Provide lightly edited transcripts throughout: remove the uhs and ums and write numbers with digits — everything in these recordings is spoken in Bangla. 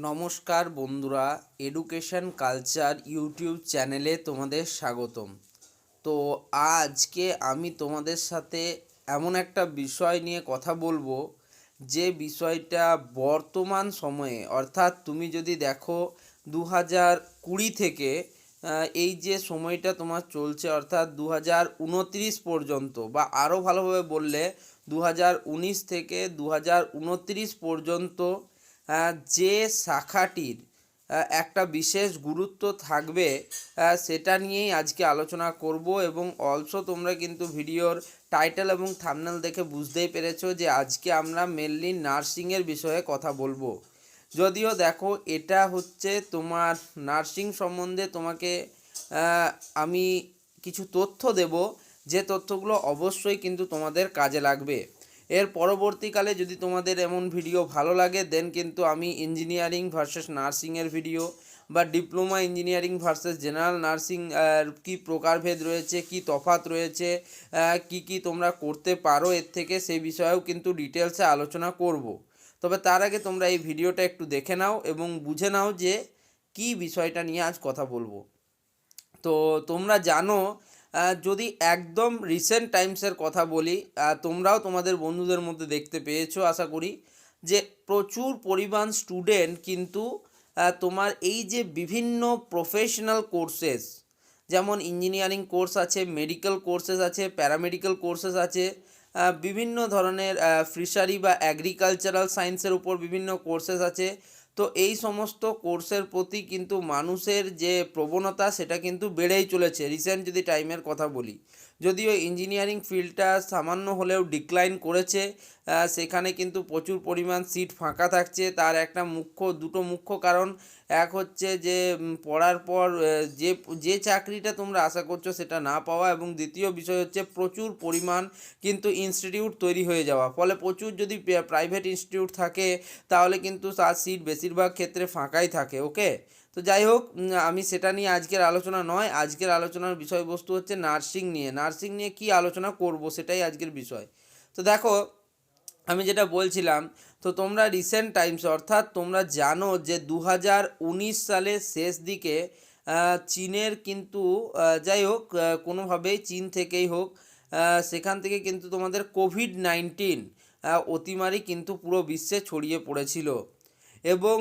নমস্কার বন্ধুরা, এডুকেশন কালচার ইউটিউব চ্যানেলে তোমাদের স্বাগতম। তো আজকে আমি তোমাদের সাথে এমন একটা বিষয় নিয়ে কথা বলবো, যে বিষয়টা বর্তমান সময়ে অর্থাৎ তুমি যদি দেখো 2020 থেকে এই যে সময়টা তোমার চলছে অর্থাৎ 2029 পর্যন্ত, বা আরও ভালোভাবে বললে 2019 থেকে 2029 পর্যন্ত যে শাখাটির একটা বিশেষ গুরুত্ব থাকবে সেটা নিয়েই আজকে আলোচনা করব। এবং অলসো তোমরা কিন্তু ভিডিওর টাইটেল এবং থাম্বনেল দেখে বুঝতেই পেরেছো যে আজকে আমরা মেনলি নার্সিংয়ের বিষয়ে কথা বলবো। যদিও দেখো, এটা হচ্ছে তোমার নার্সিং সম্বন্ধে তোমাকে আমি কিছু তথ্য দেব, যে তথ্যগুলো অবশ্যই কিন্তু তোমাদের কাজে লাগবে। এর পরবর্তীকালে যদি তোমাদের এমন ভিডিও ভালো লাগে, দেন কিন্তু আমি ইঞ্জিনিয়ারিং ভার্সেস নার্সিংয়ের ভিডিও, বা diploma engineering versus general nursing কি প্রকারভেদ রয়েছে, কি তফাৎ রয়েছে, কি তোমরা করতে পারো এর থেকে, সেই বিষয়েও কিন্তু ডিটেলসে আলোচনা করব। তবে তার আগে তোমরা এই ভিডিওটা একটু দেখে নাও এবং বুঝে নাও যে কি বিষয়টা নিয়ে আজ কথা বলবো। তো তোমরা জানো, যদি একদম রিসেন্ট টাইমসের কথা বলি, তোমরাও তোমাদের বন্ধুদের মধ্যে দেখতে পেয়েছো আশা করি, যে প্রচুর পরিমাণ স্টুডেন্ট কিন্তু তোমার এই যে বিভিন্ন প্রফেশনাল কোর্সেস, যেমন ইঞ্জিনিয়ারিং কোর্স আছে, মেডিকেল কোর্সেস আছে, প্যারামেডিক্যাল কোর্সেস আছে, বিভিন্ন ধরনের ফিশারি বা অ্যাগ্রিকালচারাল সায়েন্সের উপর বিভিন্ন কোর্সেস আছে। তো এই সমস্ত কোর্সের প্রতি কিন্তু মানুষের যে প্রবণতা সেটা কিন্তু বেড়েই চলেছে রিসেন্ট যদি টাইমের কথা বলি। যদিও ইঞ্জিনিয়ারিং ফিল্ডটা সামান্য হলেও ডিক্লাইন করেছে, সেখানে কিন্তু প্রচুর পরিমাণ সিট ফাঁকা থাকছে। তার একটা দুটো মুখ্য কারণ, এক হচ্ছে যে পড়ার পর যে যে চাকরিটা তোমরা আশা করছো সেটা না পাওয়া, এবং দ্বিতীয় বিষয় হচ্ছে প্রচুর পরিমাণ কিন্তু ইনস্টিটিউট তৈরি হয়ে যাওয়া। ফলে প্রচুর যদি প্রাইভেট ইনস্টিটিউট থাকে তাহলে কিন্তু তার সিট বেশিরভাগ ক্ষেত্রে ফাঁকাই থাকে। ওকে, তো যাই হোক, আমি সেটা নিয়ে আজকের আলোচনা নয়। আজকের আলোচনার বিষয়বস্তু হচ্ছে নার্সিং নিয়ে। নার্সিং নিয়ে কী আলোচনা করব সেটাই আজকের বিষয়। তো দেখো, আমি যেটা বলছিলাম, তো তোমরা রিসেন্ট টাইমস অর্থাৎ তোমরা জানো যে 2019 সালের শেষ দিকে চীনের কিন্তু যাই হোক, কোনোভাবেই চীন থেকেই হোক, সেখান থেকে কিন্তু তোমাদের কোভিড-19 অতিমারি কিন্তু পুরো বিশ্বে ছড়িয়ে পড়েছিল। এবং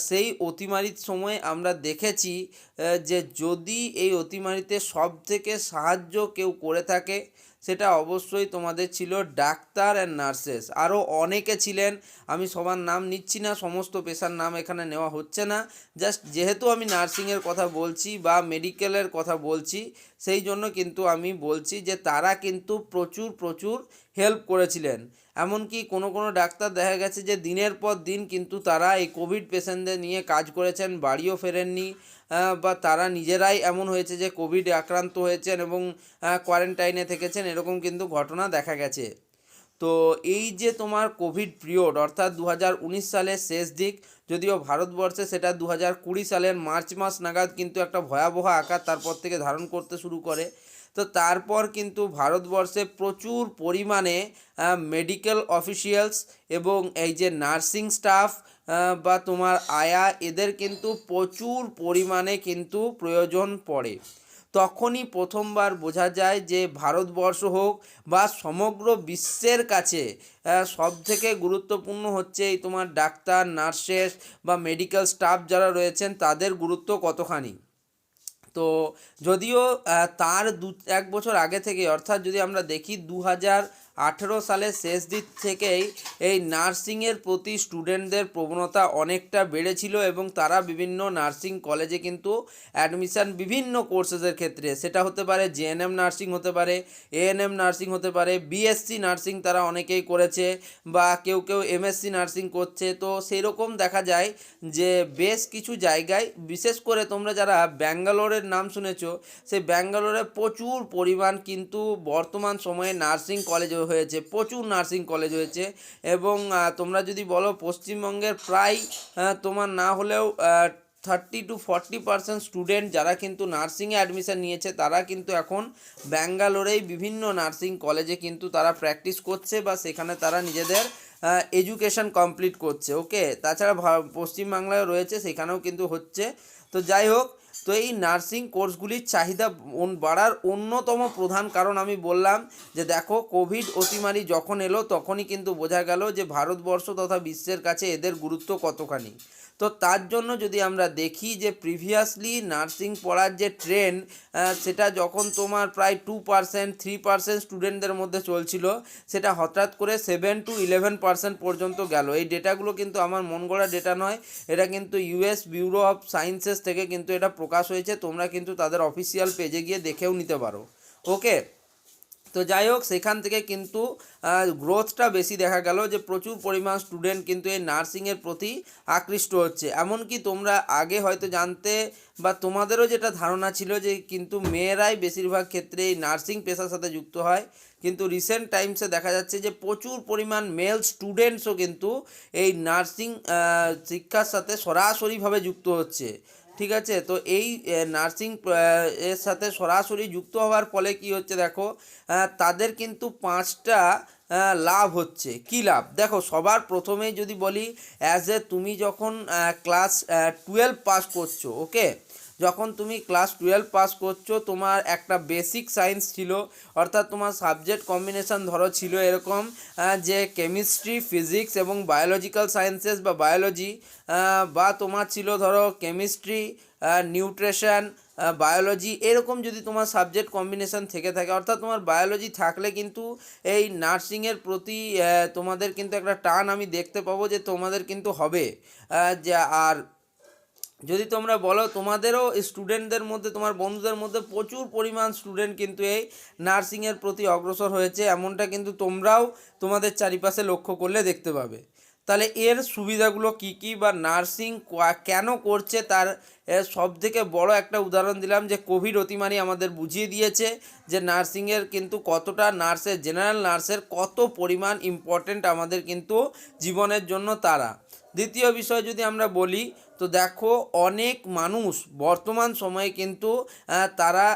সেই অতিমারির সময় আমরা দেখেছি যে যদি এই অতিমারিতে সব থেকে সাহায্য কেউ করে থাকে, সেটা অবশ্যই তোমাদের ছিল ডাক্তার অ্যান্ড নার্সেস। আরও অনেকে ছিলেন, আমি সবার নাম নিচ্ছি না, সমস্ত পেশার নাম এখানে নেওয়া হচ্ছে না। জাস্ট যেহেতু আমি নার্সিংয়ের কথা বলছি বা মেডিকেলের কথা বলছি, সেই জন্য কিন্তু আমি বলছি যে তারা কিন্তু প্রচুর প্রচুর হেল্প করেছিলেন। এমনকি কোনো ডাক্তার দেখা গেছে যে দিনের পর দিন কিন্তু তারা এই কোভিড পেশেন্টদের নিয়ে কাজ করেছেন, বাড়িও ফেরেননি, বা তারা নিজেরাই এমন হয়েছে যে কোভিড আক্রান্ত হয়েছেন এবং কোয়ারেন্টাইনে থেকেছেন, এরকম কিন্তু ঘটনা দেখা গেছে। তো এই যে তোমার কোভিড পিরিয়ড অর্থাৎ 2019 সালের শেষ দিক, যদিও ভারতবর্ষে সেটা 2020 সালের মার্চ মাস নাগাদ কিন্তু একটা ভয়াবহ আকার তারপর থেকে ধারণ করতে শুরু করে। তো তারপর কিন্তু ভারতবর্ষে প্রচুর পরিমাণে মেডিকেল অফিসিয়ালস এবং এই যে নার্সিং স্টাফ বা তোমার আয়া, এদের কিন্তু প্রচুর পরিমাণে কিন্তু প্রয়োজন পড়ে। তখনই প্রথমবার বোঝা যায় যে ভারতবর্ষ হোক বা সমগ্র বিশ্বের কাছে সবথেকে গুরুত্বপূর্ণ হচ্ছে এই তোমার ডাক্তার, নার্সেস বা মেডিকেল স্টাফ যারা রয়েছেন তাদের গুরুত্ব কতখানি। তো যদিও তার এক বছর আগে থেকে, অর্থাৎ যদি আমরা দেখি 2018 সালের শেষ দিক থেকেই এই নার্সিংয়ের প্রতি স্টুডেন্টদের প্রবণতা অনেকটা বেড়েছিল, এবং তারা বিভিন্ন নার্সিং কলেজে কিন্তু অ্যাডমিশান বিভিন্ন কোর্সেসের ক্ষেত্রে, সেটা হতে পারে জেএনএম নার্সিং, হতে পারে এএনএম নার্সিং, হতে পারে বিএসসি নার্সিং তারা অনেকেই করেছে, বা কেউ এমএসসি নার্সিং করছে। তো সেই রকম দেখা যায় যে বেশ কিছু জায়গায়, বিশেষ করে তোমরা যারা ব্যাঙ্গালোরের নাম শুনেছো, সেই ব্যাঙ্গালোরে প্রচুর পরিমাণ কিন্তু বর্তমান সময়ে নার্সিং কলেজ হয়েছে, প্রচুর নার্সিং কলেজ হয়েছে। এবং তোমরা যদি বলো পশ্চিমবঙ্গের প্রায় তোমার না হলেও 30-40% স্টুডেন্ট যারা কিন্তু নার্সিংয়ে অ্যাডমিশান নিয়েছে, তারা কিন্তু এখন ব্যাঙ্গালোরেই বিভিন্ন নার্সিং কলেজে কিন্তু তারা প্র্যাকটিস করছে, বা সেখানে তারা নিজেদের এডুকেশন কমপ্লিট করছে। ওকে, তাছাড়া পশ্চিমবাংলায় রয়েছে, সেখানেও কিন্তু হচ্ছে। তো যাই হোক, তো এই নার্সিং কোর্সগুলির চাহিদা বাড়ার অন্যতম প্রধান কারণ আমি বললাম যে দেখো, কোভিড অতিমারি যখন এলো তখনই কিন্তু বোঝা গেল যে ভারতবর্ষ তথা বিশ্বের কাছে এদের গুরুত্ব কতখানি। তো তার জন্য যদি আমরা দেখি যে প্রিভিয়াসলি নার্সিং পড়ার যে ট্রেন্ড, সেটা যখন তোমার প্রায় 2% 3% স্টুডেন্টদের মধ্যে চলছিল, সেটা হঠাৎ করে 7 to 11% পর্যন্ত গেল। এই ডেটাগুলো কিন্তু আমার মন গড়া ডেটা নয়, এটা কিন্তু ইউএস ব্যুরো অফ সায়েন্সেস থেকে কিন্তু এটা প্রকাশ হয়েছে। তোমরা কিন্তু তাদের অফিসিয়াল পেজে গিয়ে দেখেও নিতে পারো। ওকে, তো যাই হোক, সেখান থেকে কিন্তু গ্রোথটা বেশি দেখা গেল, যে প্রচুর পরিমাণ স্টুডেন্ট কিন্তু এই নার্সিংয়ের প্রতি আকৃষ্ট হচ্ছে। এমনকি তোমরা আগে হয়তো জানতে বা তোমাদেরও যেটা ধারণা ছিল যে কিন্তু মেয়েরাই বেশিরভাগ ক্ষেত্রে এই নার্সিং পেশার সাথে যুক্ত হয়, কিন্তু রিসেন্ট টাইমসে দেখা যাচ্ছে যে প্রচুর পরিমাণ মেল স্টুডেন্টসও কিন্তু এই নার্সিং শিক্ষার সাথে সরাসরিভাবে যুক্ত হচ্ছে। ঠিক আছে, তো এই নার্সিং এর সাথে সরাসরি যুক্ত হওয়ার ফলে কি হচ্ছে দেখো, তাদের কিন্তু 5টা লাভ হচ্ছে। কি লাভ দেখো, সবার প্রথমেই যদি বলি, তুমি যখন ক্লাস 12 পাস করছো, ওকে, যখন তুমি ক্লাস 12 পাস করছো, তোমার একটা বেসিক সায়েন্স ছিল, অর্থাৎ তোমার সাবজেক্ট কম্বিনেশন ধরো ছিল এরকম যে কেমিস্ট্রি, ফিজিক্স এবং বায়োলজিক্যাল সায়েন্সেস বা বায়োলজি, বা তোমার ছিল ধরো কেমিস্ট্রি, নিউট্রিশন, বায়োলজি, এরকম যদি তোমার সাবজেক্ট কম্বিনেশন থেকে থাকে, অর্থাৎ তোমার বায়োলজি থাকলে কিন্তু এই নার্সিংয়ের প্রতি তোমাদের কিন্তু একটা টান আমি দেখতে পাবো যে তোমাদের কিন্তু হবে। যা আর যদি তোমরা বলো, তোমাদেরও স্টুডেন্টদের মধ্যে, তোমার বন্ধুদের মধ্যে প্রচুর পরিমাণ স্টুডেন্ট কিন্তু এই নার্সিংয়ের প্রতি অগ্রসর হয়েছে, এমনটা কিন্তু তোমরাও তোমাদের চারিপাশে লক্ষ্য করলে দেখতে পাবে। তাহলে এর সুবিধাগুলো কি কি, বা নার্সিং কেন করছে, তার সবথেকে বড় একটা উদাহরণ দিলাম যে কোভিড অতিমারি আমাদের বুঝিয়ে দিয়েছে যে নার্সিংয়ের কিন্তু কতটা, নার্সের, জেনারেল নার্সের কত পরিমাণ ইম্পর্ট্যান্ট আমাদের কিন্তু জীবনের জন্য তারা। দ্বিতীয় বিষয় যদি আমরা বলি, তো দেখো অনেক মানুষ বর্তমান সময়ে কিন্তু তারা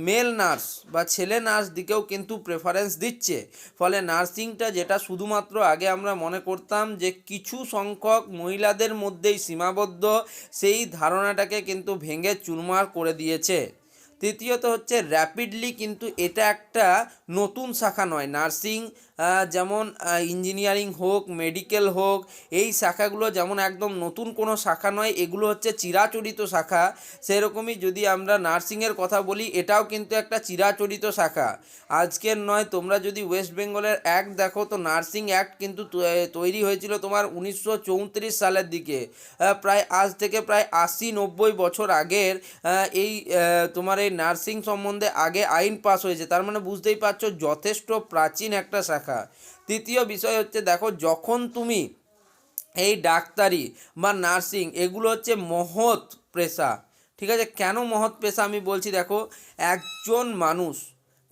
মেল নার্স বা ছেলে নার্স দিকেও কিন্তু প্রেফারেন্স দিচ্ছে। ফলে নার্সিংটা, যেটা শুধুমাত্র আগে আমরা মনে করতাম যে কিছু সংখ্যক মহিলাদের মধ্যেই সীমাবদ্ধ, সেই ধারণাটাকে কিন্তু ভেঙে চুরমার করে দিয়েছে। তৃতীয়ত হচ্ছে র্যাপিডলি কিন্তু এটা একটা নতুন শাখা নয় নার্সিং, যেমন ইঞ্জিনিয়ারিং হোক, মেডিকেল হোক, এই শাখাগুলো যেমন একদম নতুন কোনো শাখা নয়, এগুলো হচ্ছে চিরাচরিত শাখা। সেরকমই যদি আমরা নার্সিংয়ের কথা বলি, এটাও কিন্তু একটা চিরাচরিত শাখা, আজকের নয়। তোমরা যদি ওয়েস্ট বেঙ্গলের অ্যাক্ট দেখো, তো নার্সিং অ্যাক্ট কিন্তু তৈরি হয়েছিল তোমার 1934 সালের দিকে, প্রায় আজ থেকে প্রায় 80-90 বছর আগের এই তোমার এই নার্সিং সম্বন্ধে আগে আইন পাস হয়েছে। তার মানে বুঝতেই পারছো যথেষ্ট প্রাচীন একটা শাখা। তৃতীয় বিষয় হচ্ছে দেখো, যখন তুমি এই ডাক্তারি বা নার্সিং, এগুলো হচ্ছে মহৎ পেশা। ঠিক আছে, কেন মহৎ পেশা আমি বলছি দেখো, একজন মানুষ,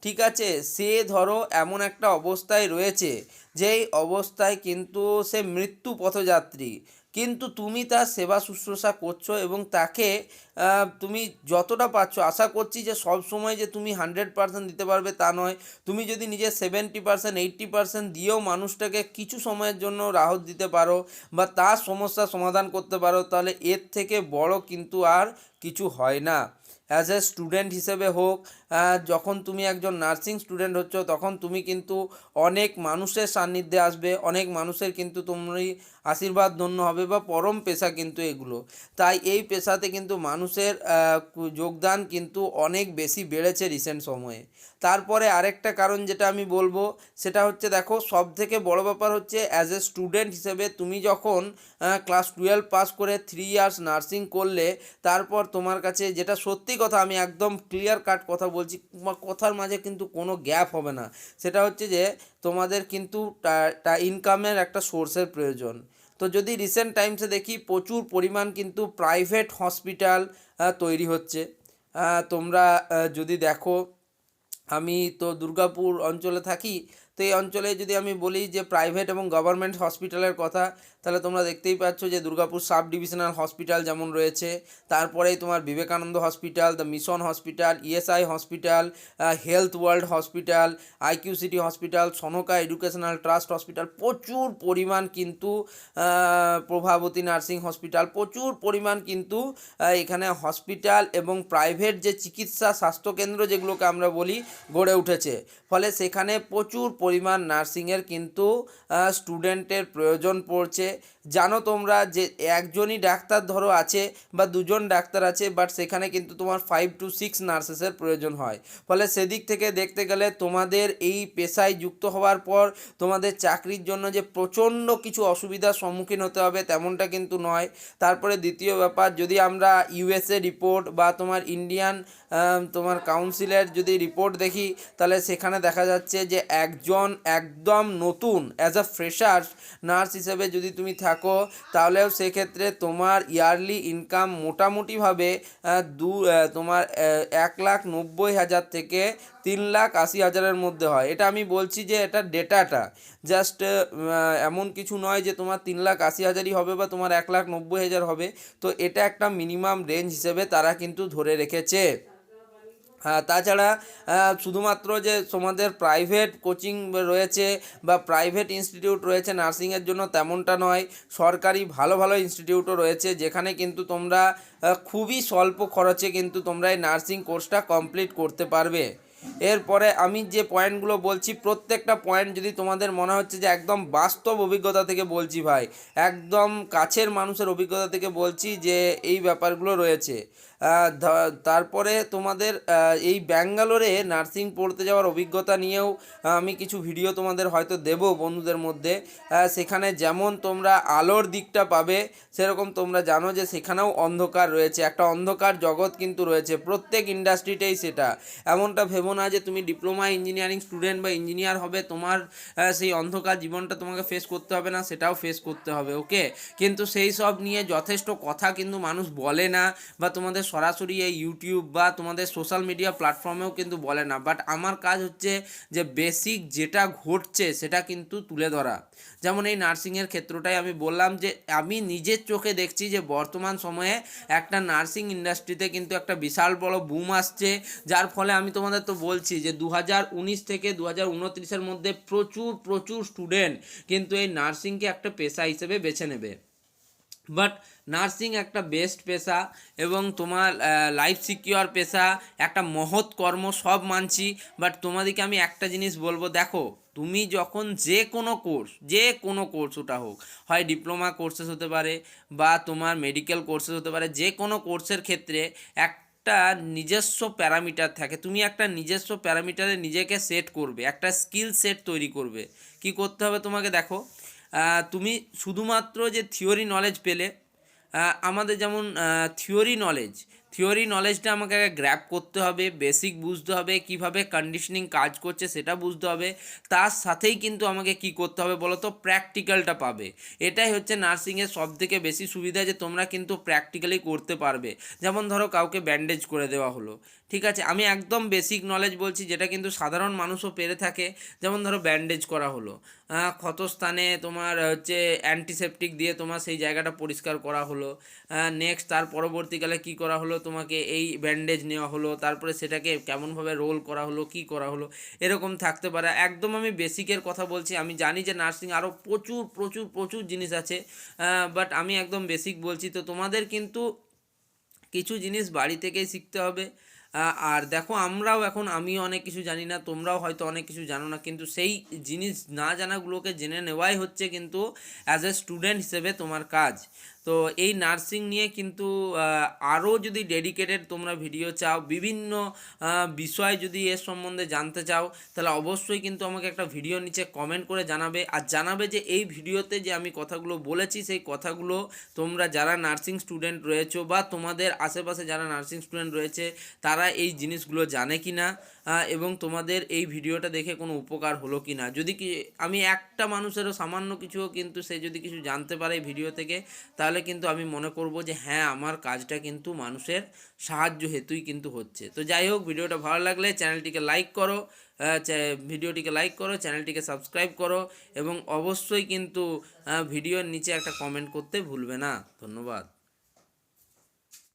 ঠিক আছে, সে ধরো এমন একটা অবস্থায় রয়েছে, যেই অবস্থায় কিন্তু সে মৃত্যু পথযাত্রী, কিন্তু তুমি তার সেবা শুশ্রূষা করছো এবং তাকে তুমি যতটা পারছো, আশা করছি যে সব সময় যে তুমি 100% দিতে পারবে তা নয়, তুমি যদি নিজের 70% 80% দিয়েও মানুষটাকে কিছু সময়ের জন্য রাহত দিতে পারো বা তার সমস্যার সমাধান করতে পারো, তাহলে এর থেকে বড় কিন্তু আর কিছু হয় না। অ্যাজ এ স্টুডেন্ট হিসেবে হোক, যখন তুমি একজন নার্সিং স্টুডেন্ট হচ্ছ, তখন তুমি কিন্তু অনেক মানুষের সান্নিধ্যে আসবে, অনেক মানুষের কিন্তু তুমি আশীর্বাদ ধন্য হবে, বা পরম পেশা কিন্তু এগুলো। তাই এই পেশাতে কিন্তু মানুষের যোগদান কিন্তু অনেক বেশি বেড়েছে রিসেন্ট সময়ে। তারপরে আরেকটা কারণ যেটা আমি বলবো, সেটা হচ্ছে দেখো, সব থেকে বড় ব্যাপার হচ্ছে অ্যাজ এ স্টুডেন্ট হিসেবে তুমি যখন ক্লাস 12 পাস করে 3 ইয়ার্স নার্সিং করলে, তারপর তোমার কাছে, যেটা সত্যি কথা, আমি একদম ক্লিয়ার কাট কথা বলছি, কথার মাঝে কিন্তু কোনো গ্যাপ হবে না, সেটা হচ্ছে যে তোমাদের কিন্তু ইনকামের একটা সোর্সের প্রয়োজন। তো যদি রিসেন্ট টাইমসে দেখি, প্রচুর পরিমাণ কিন্তু প্রাইভেট হসপিটাল তৈরি হচ্ছে। তোমরা যদি দেখো, আমি তো দুর্গাপুর অঞ্চলে থাকি, তো এই অঞ্চলে যদি আমি বলি যে প্রাইভেট এবং গভর্নমেন্ট হসপিটালের কথা, তাহলে তোমরা দেখতেই পাচ্ছ যে দুর্গাপুর সাব ডিভিশনাল হসপিটাল যেমন রয়েছে, তারপরেই তোমার Vivekananda hospital, the mission hospital, ESI hospital, health world hospital, IQ city hospital, Sanaka educational trust hospital, প্রচুর পরিমাণ কিন্তু প্রভাবতী নার্সিং হসপিটাল, প্রচুর পরিমাণ কিন্তু এখানে হসপিটাল এবং প্রাইভেট যে চিকিৎসা স্বাস্থ্যকেন্দ্র যেগুলোকে আমরা বলি গড়ে উঠেছে। ফলে সেখানে প্রচুর পরিমাণ নার্সিংয়ের কিন্তু স্টুডেন্টের প্রয়োজন পড়ছে। জানো তোমরা যে একজনই ডাক্তার ধরো আছে বা দুজন ডাক্তার আছে, বাট সেখানে কিন্তু তোমার 5 to 6 নার্সেসের প্রয়োজন হয়। ফলে সেদিক থেকে দেখতে গেলে তোমাদের এই পেশায় যুক্ত হওয়ার পর তোমাদের চাকরির জন্য যে প্রচণ্ড কিছু অসুবিধার সম্মুখীন হতে হবে তেমনটা কিন্তু নয়। তারপরে দ্বিতীয় ব্যাপার, যদি আমরা ইউএসএ রিপোর্ট বা তোমার ইন্ডিয়ান তোমার কাউন্সিলের যদি রিপোর্ট দেখি, তাহলে সেখানে দেখা যাচ্ছে যে একজন একদম নতুন অ্যাজ আ ফ্রেশার্স নার্স হিসেবে যদি তুমি থাকো, তাহলেও সেক্ষেত্রে তোমার ইয়ারলি ইনকাম মোটামুটিভাবে তোমার 1,90,000 থেকে 3,80,000-এর মধ্যে হয়। এটা আমি বলছি যে এটা ডেটাটা জাস্ট এমন কিছু নয় যে তোমার 3,80,000-ই হবে বা তোমার 1,90,000 হবে। তো এটা একটা মিনিমাম রেঞ্জ হিসেবে তারা কিন্তু ধরে রেখেছে। হ্যাঁ, তাছাড়া শুধুমাত্র যে তোমাদের প্রাইভেট কোচিং রয়েছে বা প্রাইভেট ইনস্টিটিউট রয়েছে নার্সিংয়ের জন্য তেমনটা নয়, সরকারি ভালো ভালো ইনস্টিটিউটও রয়েছে যেখানে কিন্তু তোমরা খুবই স্বল্প খরচে কিন্তু তোমরা এই নার্সিং কোর্সটা কমপ্লিট করতে পারবে। এরপরে আমি যে পয়েন্টগুলো বলছি প্রত্যেকটা পয়েন্ট যদি তোমাদের মনে হচ্ছে যে একদম বাস্তব অভিজ্ঞতা থেকে বলছি ভাই, একদম কাছের মানুষের অভিজ্ঞতা থেকে বলছি যে এই ব্যাপারগুলো রয়েছে। তারপরে তোমাদের এই ব্যাঙ্গালোরে নার্সিং পড়তে যাওয়ার অভিজ্ঞতা নিয়েও আমি কিছু ভিডিও তোমাদের হয়তো দেব বন্ধুদের মধ্যে। সেখানে যেমন তোমরা আলোর দিকটা পাবে, সেরকম তোমরা জানো যে সেখানেও অন্ধকার রয়েছে, একটা অন্ধকার জগৎ কিন্তু রয়েছে প্রত্যেক ইন্ডাস্ট্রিতেই। সেটা এমনটা ভেবো না যে তুমি ডিপ্লোমা ইঞ্জিনিয়ারিং স্টুডেন্ট বা ইঞ্জিনিয়ার হবে, তোমার সেই অন্ধকার জীবনটা তোমাকে ফেস করতে হবে না, সেটাও ফেস করতে হবে। ওকে, কিন্তু সেই সব নিয়ে যথেষ্ট কথা কিন্তু মানুষ বলে না, বা তোমাদের সরাসরি এই ইউটিউব বা তোমাদের সোশ্যাল মিডিয়া প্ল্যাটফর্মেও কিন্তু বলে না। বাট আমার কাজ হচ্ছে যে বেসিক যেটা ঘটছে সেটা কিন্তু তুলে ধরা। যেমন এই নার্সিংয়ের ক্ষেত্রটাই আমি বললাম যে আমি নিজের চোখে দেখছি যে বর্তমান সময়ে একটা নার্সিং ইন্ডাস্ট্রিতে কিন্তু একটা বিশাল বড় বুম আসছে, যার ফলে আমি তোমাদের তো বলছি যে 2019 থেকে 2029-এর মধ্যে প্রচুর প্রচুর স্টুডেন্ট কিন্তু এই নার্সিংকে একটা পেশা হিসেবে বেছে নেবে। বাট নার্সিং একটা বেস্ট পেশা এবং তোমার লাইফ সিকিউর পেশা, একটা মহৎ কর্ম, সব মানছি। বাট তোমাদেরকে আমি একটা জিনিস বলবো, দেখো তুমি যখন যে কোনো কোর্স ওটা হোক, হয় ডিপ্লোমা কোর্সেস হতে পারে বা তোমার মেডিকেল কোর্সেস হতে পারে, যে কোনো কোর্সের ক্ষেত্রে একটা নিজস্ব প্যারামিটার থাকে। তুমি একটা নিজস্ব প্যারামিটারে নিজেকে সেট করবে, একটা স্কিল সেট তৈরি করবে। কি করতে হবে তোমাকে, দেখো তুমি শুধুমাত্র যে থিওরি নলেজ পেলে, আমাদের যেমন থিওরি নলেজটা আমাকে গ্র্যাব করতে হবে, বেসিক বুঝতে হবে, কিভাবে কন্ডিশনিং কাজ করছে সেটা বুঝতে হবে। তার সাথেই কিন্তু আমাকে কি করতে হবে বলো তো, প্র্যাকটিক্যালটা পাবে। এটাই হচ্ছে নার্সিংয়ের সবথেকে বেশি সুবিধা, যে তোমরা কিন্তু প্র্যাকটিক্যালি করতে পারবে। যেমন ধরো কাউকে ব্যান্ডেজ করে দেওয়া হলো, ঠিক আছে, আমি একদম বেসিক নলেজ বলছি যেটা কিন্তু সাধারণ মানুষও পেরে থাকে। যেমন ধরো ব্যান্ডেজ করা হলো, ক্ষতস্থানে তোমার হচ্ছে অ্যান্টিসেপটিক দিয়ে তোমার সেই জায়গাটা পরিষ্কার করা হলো। নেক্সট তার পরবর্তীকালে কি করা হলো, তোমাকে এই ব্যান্ডেজ নেওয়া হলো, তারপরে সেটাকে কেমনভাবে রোল করা হলো, কি করা হলো, এরকম থাকতে পারে। একদম আমি বেসিকের কথা বলছি। আমি জানি যে নার্সিং আরও প্রচুর প্রচুর প্রচুর জিনিস আছে, বাট আমি একদম বেসিক বলছি। তো তোমাদের কিন্তু কিছু জিনিস বাড়ি থেকেই শিখতে হবে। আর দেখো আমরাও এখন, আমিও অনেক কিছু জানি না, তোমরাও হয়তো অনেক কিছু জানো না, কিন্তু সেই জিনিস না জানাগুলোকে জেনে নেওয়াই হচ্ছে কিন্তু অ্যাজ এ স্টুডেন্ট হিসেবে তোমার কাজ। তো এই নার্সিং নিয়ে কিন্তু আরও যদি ডেডিকেটেড তোমরা ভিডিও চাও, বিভিন্ন বিষয় যদি এর সম্বন্ধে জানতে চাও, তাহলে অবশ্যই কিন্তু আমাকে একটা ভিডিও নিচে কমেন্ট করে জানাবে। আর জানাবে যে এই ভিডিওতে যে আমি কথাগুলো বলেছি সেই কথাগুলো তোমরা যারা নার্সিং স্টুডেন্ট রয়েছো বা তোমাদের আশেপাশে যারা নার্সিং স্টুডেন্ট রয়েছে তারা এই জিনিসগুলো জানে কি না, এবং তোমাদের এই ভিডিওটা দেখে কোনো উপকার হলো কি না। যদি কি আমি একটা মানুষেরও সামান্য কিছুও কিন্তু সে যদি কিছু জানতে পারে এই ভিডিও থেকে, তাহলে তাহলে কিন্তু আমি মনে করব যে হ্যাঁ আমার কাজটা কিন্তু মানুষের সাহায্য হেতুই কিন্তু হচ্ছে। তো যাই হোক, ভিডিওটা ভালো লাগলে চ্যানেলটিকে লাইক করো, ভিডিওটিকে লাইক করো, চ্যানেলটিকে সাবস্ক্রাইব করো এবং অবশ্যই কিন্তু ভিডিওর নিচে একটা কমেন্ট করতে ভুলবে না। ধন্যবাদ।